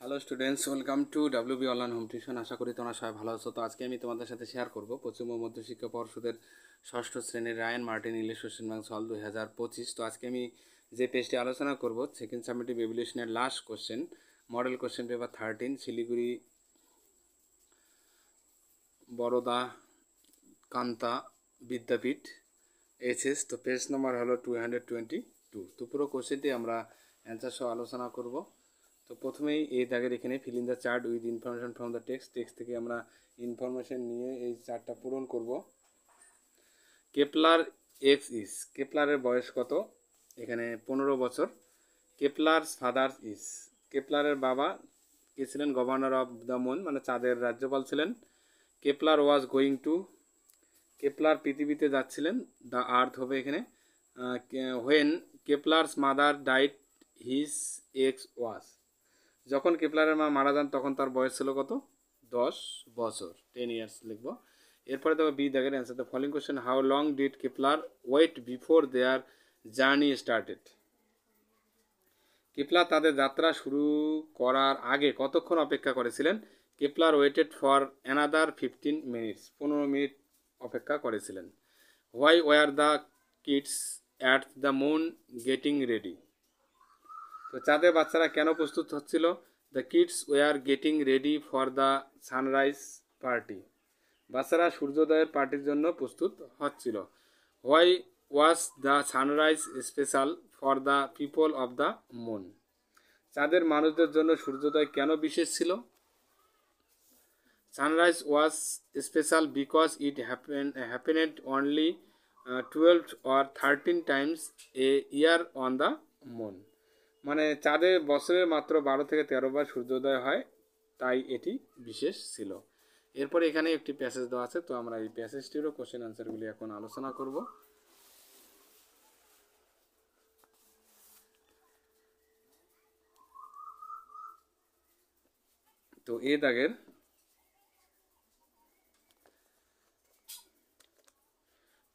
Hello students, welcome to WB online home tuition. আশা করি তোমরা সবাই ভালো আছো। তো আজকে আমি তোমাদের সাথে শেয়ার করব পশ্চিম ও মধ্য শিক্ষা পর্ষদের ষষ্ঠ শ্রেণীর Ray and Martin English question bank solve 2025। তো আজকে আমি যে পেজটি আলোচনা করব সেকেন্ড সামেটিভ এভলিউশনের last question, model question paper 13, Siliguri Barada Kanta Vidyapith HS. তো পেজ নাম্বার হলো 222। তো পুরো কোশ্চেনটি আমরা অ্যান্সার সহ আলোচনা করব। তো প্রথমেই এই দাগের এখানে feel in the chart with information from the text থেকে আমরা ইনফরমেশন নিয়ে এই চার্টটা পূরণ করব। কেপলার এক্স ইস, কেপলারের বয়স কত? এখানে 15 বছর। কেপলারস ফাদার ইস, কেপলারের বাবা কে ছিলেন? গভর্নর অফ দ্য মুন, মানে চাঁদের রাজ্যপাল ছিলেন। Kepler was going to, Kepler পৃথিবীতে যাচ্ছিলেন। দ্য আর্থ হবে এখানে। হোয়েন কেপলার্স মাদার ডাইট হিজ এক্স ওয়াজ, যখন কেপলারের মা মারা যান তখন তার বয়স ছিল কত? 10 বছর, 10 ইয়ার্স লিখবো। এরপরে দেখো বি দাগের answer. The following question, how long did Kepler wait before their journey started? Kepler তাদের যাত্রা শুরু করার আগে কতক্ষণ অপেক্ষা করেছিলেন? Kepler waited for another 15 minutes, 15 minute অপেক্ষা করেছিলেন। Why were the kids at the moon getting ready? তো চাঁদে বাচ্চারা কেন প্রস্তুত হচ্ছিল? The kids were getting ready for the sunrise party, বাচ্চারা সূর্যোদয়ের পার্টির জন্য প্রস্তুত হচ্ছিল। Why was the sunrise special for the people of the moon? চাঁদের মানুষদের জন্য সূর্যোদয় কেন বিশেষ ছিল? Sunrise was special because it happened only 12 or 13 times a year on the moon, মানে চাঁদে বছরে মাত্র 12 থেকে 13 বার সূর্যোদয় হয়, তাই এটি বিশেষ ছিল। এরপরে এখানে একটি প্যাসেজ দেওয়া আছে, তো আমরা এই প্যাসেজটিরও কোশ্চেন আনসারগুলি এখন আলোচনা করব। তো এ দাগের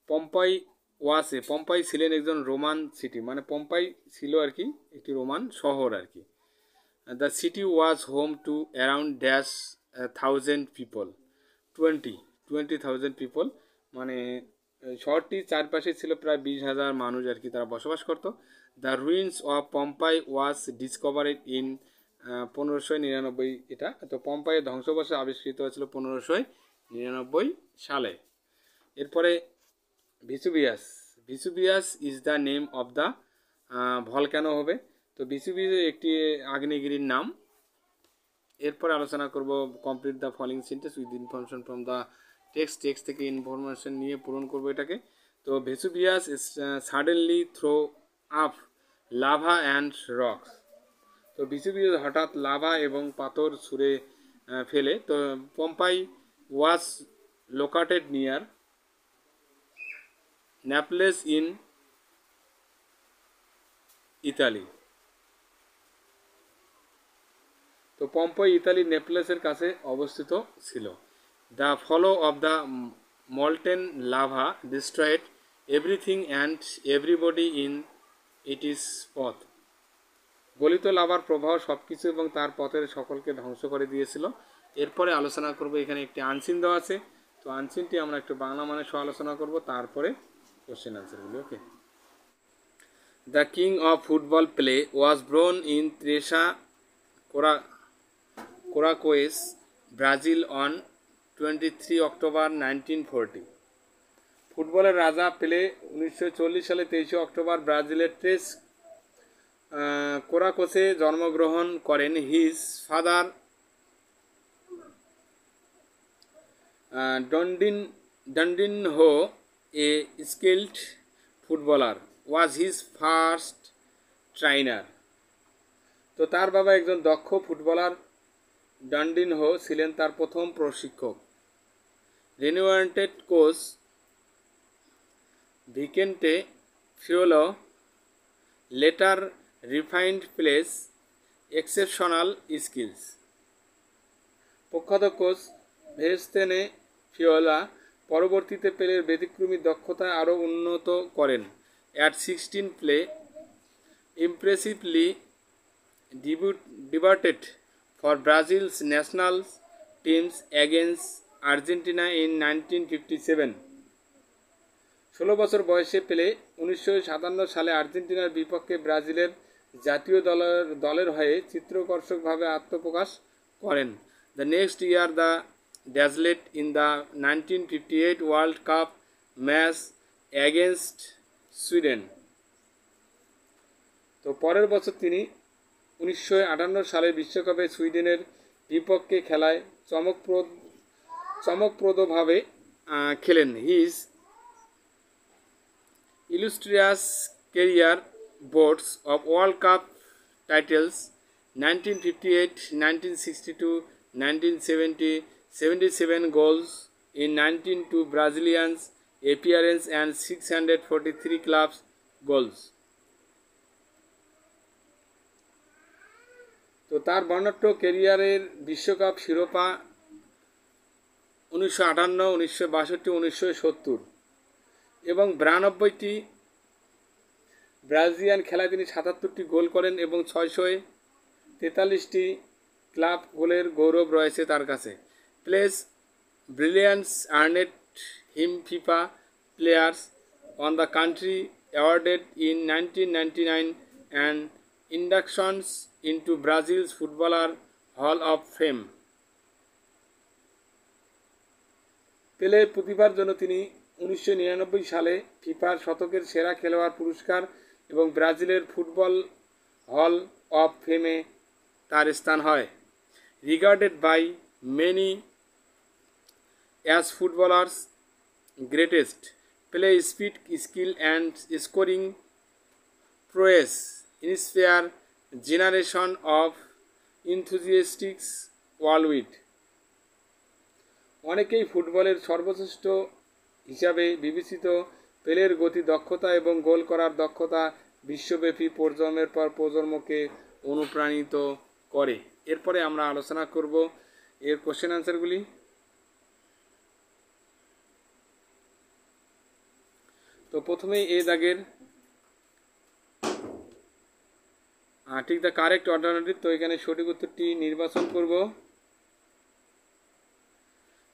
পম্পাই ওয়াসে, পম্পাই ছিলেন একজন রোমান সিটি, মানে পম্পাই ছিল আর কি একটি রোমান শহর আর কি। The city was home to around dash 1000 people, 20,000 people, মানে শহরটির চারপাশে ছিল প্রায় 20,000 মানুষ আর কি, তারা বসবাস করত। The ruins of Pompeii was discovered in 1599, এটা তো পম্পাইয়ের ধ্বংসাবশেষ আবিষ্কৃত হয়েছিল 1599 সালে। এরপরে Vesuvius, Vesuvius is the name of the volcano হবে। তো ভিসুভিয়াস একটি আগ্নেয়গিরির নাম। এরপরে আলোচনা করব complete the following sentence with information from the text থেকে ইনফরমেশন নিয়ে পূরণ করব এটাকে। তো Vesuvius suddenly throw up lava and rocks, তো ভেসুভিয়াস হঠাৎ লাভা এবং পাথর ছুঁড়ে ফেলে। তো Pompeii was located near Naples in Italy, তো পম্পাই ইতালির নেপলেসের কাছে অবস্থিত ছিল। The follow of the molten lava destroyed everything and everybody in its path, গলিত লাভার প্রবাহ সব কিছু এবং তার পথের সকলকে ধ্বংস করে দিয়েছিল। এরপরে আলোচনা করব, এখানে একটি আনসিন দেওয়া আছে, তো আনসিনটি আমরা একটু বাংলা মানে সহ আলোচনা করব, তারপরে কোশ্চেন আনসারগুলি। Okay. The king of football Pele was born in Tres Coracoes, Brazil on 23 October 1940, ফুটবলের রাজা পেলে 1940 সালে 23 অক্টোবর ব্রাজিলের ট্রেস কোরাকোসে জন্মগ্রহণ করেন। His father Dondinho, a skilled footballer, was his first trainer, তো তার বাবা একজন দক্ষ ফুটবলার, ডন্ডিনহো ছিলেন তার প্রথম প্রশিক্ষক। Renovated coach Vicente Feola later refined Pele's exceptional skills, প্রখ্যাত কোচ ভেস্তেনে ফিওলা পরবর্তীতে পেলের ব্যতিক্রমী দক্ষতা আরও উন্নত করেন। At 16 Pele impressively debuted for Brazil's national teams against Argentina in 1957. 16 বছর বয়সে পেলে 1957 সালে আর্জেন্টিনার বিপক্ষে ব্রাজিলের জাতীয় দলের হয়ে চিত্তাকর্ষকভাবে আত্মপ্রকাশ করেন। The next year the dazzled in the 1958 World Cup match against Sweden. তো পরের বছর তিনি 1958 সালের বিশ্বকাপে সুইডেনের বিপক্ষে খেলায় চমকপ্রদভাবে খেলেন। His illustrious career boasts of World Cup titles 1958, 1962, 1970, 77 goals in 192 Brazilian appearances and 643 club goals. তো তার বর্ণাঢ্য ক্যারিয়ারের বিশ্বকাপ শিরোপা 1958, 1962, 1970 এবং 92টি ব্রাজিলিয়ান খেলায় তিনি 77টি গোল করেন এবং 643টি ক্লাব গোলের গৌরব রয়েছে তার কাছে। Pele's brilliance earned him FIFA players on the country awarded in 1999 and inductions into Brazil's footballer hall of fame. পেলের প্রতিভার জন্য তিনি 1999 সালে ফিফার শতকের সেরা খেলোয়াড় পুরস্কার এবং ব্রাজিলের ফুটবল হল অফ ফেমে তার স্থান হয়। Regarded by many as footballer's greatest, Pele speed, skill and scoring prowess inspire generation of enthusiasts worldwide. অনেকেই ফুটবলের সর্বশ্রেষ্ঠ হিসাবে বিবেচিত পেলের গতি, দক্ষতা এবং গোল করার দক্ষতা বিশ্বব্যাপী প্রজন্মের পর প্রজন্মকে অনুপ্রাণিত করে। এরপরে আমরা আলোচনা করব এর কোশ্চেন আনসারগুলি। তো প্রথমেই এ দাগের ঠিক দ্য কারেক্ট অল্টারনেটিভ, তো এখানে সঠিক উত্তরটি নির্বাচন করব।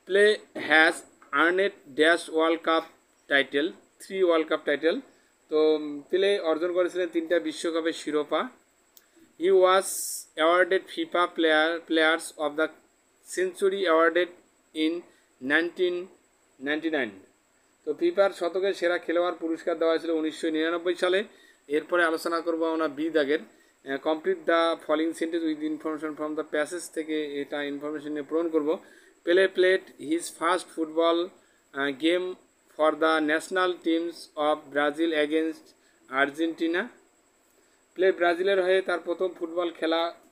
Pele has earned dash world cup title, 3 world cup title. তো পেলে অর্জন করেছিলেন 3টা বিশ্বকাপের শিরোপা। He was awarded FIFA players of the century awarded in 1999। তো ফিফার শতকের সেরা খেলোয়াড় পুরস্কার দেওয়া হয়েছিল 1999 সালে। এরপরে আলোচনা করবো আমরা বি দাগের complete the following sentence with information from the passage থেকে এটা ইনফরমেশন নিয়ে পূরণ করবো। পেলে played his first football game for the national teams of Brazil against Argentina. Play ব্রাজিলের হয়ে তার প্রথম ফুটবল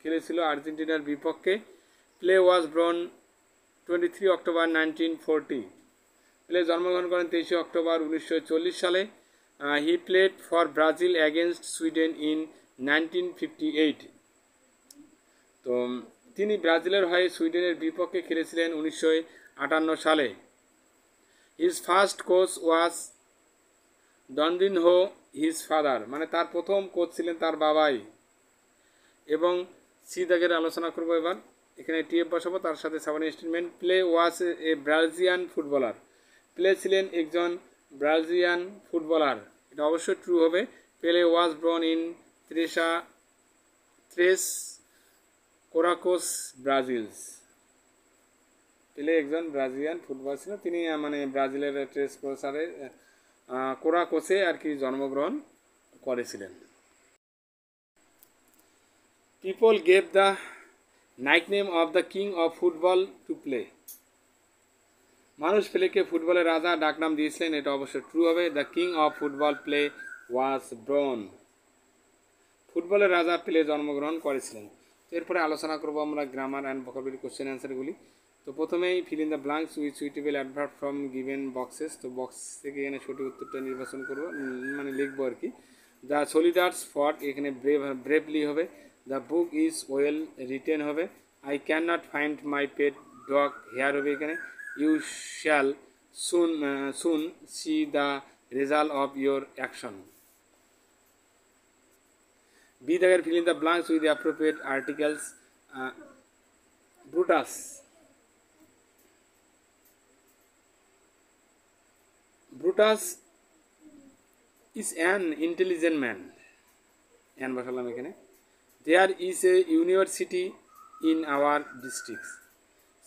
খেলেছিল আর্জেন্টিনার বিপক্ষে। Play was ব্রন 23 October 1940। প্লে জন্মগ্রহণ করেন 23 অক্টোবর 1940 সালে। He played for Brazil against Sweden in 1958। তো তিনি ব্রাজিলের হয়ে সুইডেনের বিপক্ষে খেলেছিলেন 1958 সালে। হিজ ফার্স্ট কোচ ওয়াজ ডনদিনহো হিজ ফাদার, মানে তার প্রথম কোচ ছিলেন তার বাবাই। এবং সি দাগের আলোচনা করবো এবার। এখানে টিএফ বসাবো, তার সাথে সাবঅর্ডিনেট স্টেটমেন্ট। প্লে ওয়াজ এ ব্রাজিলিয়ান ফুটবলার। প্লে ছিলেন একজন ব্রাজিলিয়ান ফুটবলার, এটা অবশ্যই ট্রু হবে। পেলে ওয়াজ ব্রন ইন ত্রেস কোরাকোস ব্রাজিলস। পেলে একজন ব্রাজিলিয়ান ফুটবলার ছিলেন, তিনি মানে ব্রাজিলের ট্রেস কোরাকোসে আর কি জন্মগ্রহণ করেছিলেন। People gave the nickname of the king of football to Pele. মানুষ পেলেকে ফুটবলের রাজা ডাকনাম দিয়েছিলেন, এটা অবশ্যই ট্রু হবে। The king of football Pele was born. ফুটবলের রাজা পেলে জন্মগ্রহণ করেছিলেন। এরপরে আলোচনা করব আমরা গ্রামার অ্যান্ড ভোকাবুলারি কোশ্চেন অ্যান্সারগুলি। তো প্রথমেই fill in the blanks with suitable adverb from given boxes. তো বক্স থেকে এখানে সঠিক উত্তরটা নির্বাচন করব, মানে লিখবো আর কি। দ্য সোলিডার্স ফট, এখানে ব্রেভলি হবে। The book is well written হবে। I can not find my pet dog here হবে এখানে। You shall soon see the result of your action. B দাগের fill in the blanks with the appropriate articles. Brutus. Brutus is an intelligent man. An বসালাম এখানে। There is a university in our district.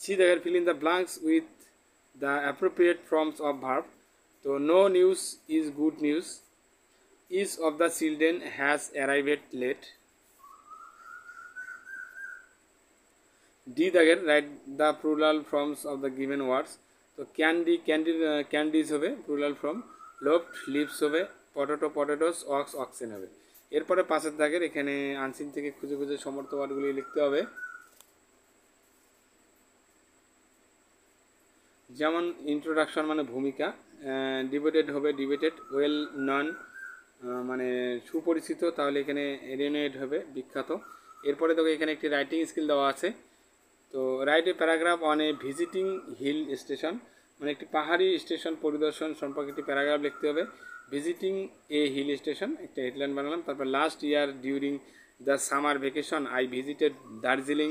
See there, fill in the blanks with the appropriate forms of verb. So no news is good news. Each of the children has arrived late. D there, write the plural forms of the given words. So candies হবে plural form, loafed leaves হবে, potato potatoes, oxen হবে। এরপরে পাশের দাগের এখানে unseen থেকে খুঁজে খুঁজে সমর্থ ওয়ার্ডগুলি লিখতে হবে। যেমন ইন্ট্রোডাকশন মানে ভূমিকা, ডিবেটেড হবে ডিবেটেড, ওয়েল নন মানে সুপরিচিত, তাহলে এখানে রেনোয়েড হবে বিখ্যাত। এরপরে দেখো এখানে একটি রাইটিং স্কিল দেওয়া আছে। তো write a paragraph on a visiting hill station, মানে একটি পাহাড়ি স্টেশন পরিদর্শন সম্পর্কে একটি প্যারাগ্রাফ লিখতে হবে। ভিজিটিং এ হিল স্টেশন একটা হেডলাইন বানালাম। তারপর last year during the summer vacation I visited Darjeeling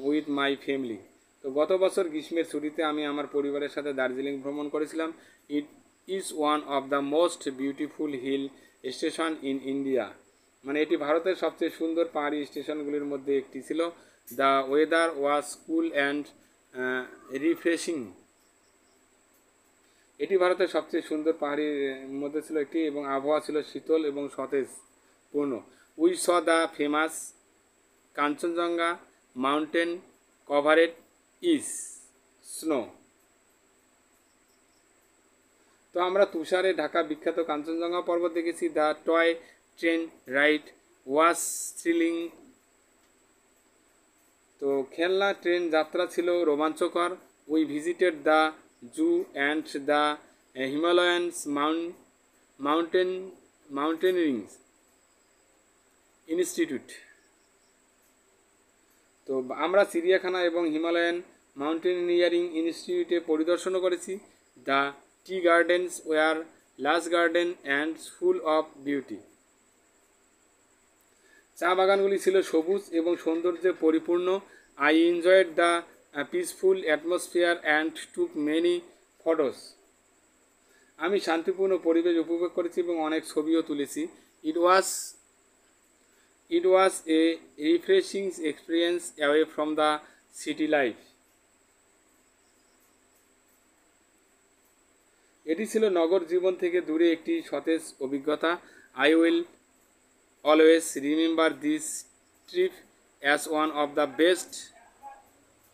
with my family. তো গত বছর গ্রীষ্মের ছুটিতে আমি আমার পরিবারের সাথে দার্জিলিং ভ্রমণ করেছিলাম। It is one of the most beautiful hill station in India, মানে এটি ভারতের সবচেয়ে সুন্দর পাহাড়ি স্টেশনগুলির মধ্যে একটি ছিল। The weather was cool and refreshing, এটি ভারতের সবচেয়ে সুন্দর পাহাড়ির মধ্যে ছিল একটি, এবং আবহাওয়া ছিল শীতল এবং সতেজপূর্ণ। We saw the famous Kanchenjunga mountain covered is snow. তো আমরা তুষারে ঢাকা বিখ্যাত কাঞ্চনজঙ্ঘা পর্বত দেখেছি। The toy train ride was thrilling, তো খেলনা ট্রেন যাত্রা ছিল রোমাঞ্চকর। We visited the zoo and the Himalayans mountaining institute, তো আমরা চিড়িয়াখানা এবং হিমালয়ান মাউন্টেনিয়ারিং ইনস্টিটিউটে পরিদর্শনও করেছি। The tea gardens were large garden and full of beauty, চা বাগানগুলি ছিল সবুজ এবং সৌন্দর্যে পরিপূর্ণ। I enjoyed the peaceful atmosphere and took many photos, আমি শান্তিপূর্ণ পরিবেশ উপভোগ করেছি এবং অনেক ছবিও তুলেছি। It was a refreshing experience away from the city life, এটি ছিল নগর জীবন থেকে দূরে একটি সতেজ অভিজ্ঞতা। I will always remember this trip as one of the best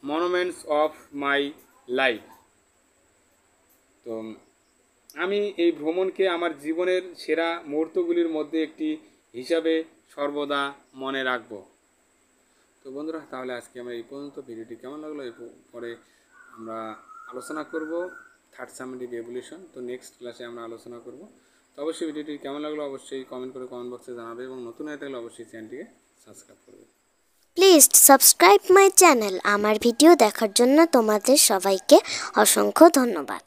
monuments of my life, তো আমি এই ভ্রমণকে আমার জীবনের সেরা মুহূর্তগুলির মধ্যে একটি হিসাবে সর্বদা মনে রাখব। তো বন্ধুরা, তাহলে আজকে আমরা এই পর্যন্ত। ভিডিওটি কেমন লাগলো পরে আমরা আলোচনা করব থার্ড সামেটিভ এভলিউশন। তো নেক্সট ক্লাসে আমরা আলোচনা করব। তো অবশ্যই ভিডিওটি কেমন লাগলো অবশ্যই কমেন্ট করে কমেন্ট বক্সে জানাবে, এবং নতুন হয়ে থাকলে অবশ্যই চ্যানেলটিকে সাবস্ক্রাইব করবে। Please subscribe my channel. আমার ভিডিও দেখার জন্য তোমাদের সবাইকে অসংখ্য ধন্যবাদ।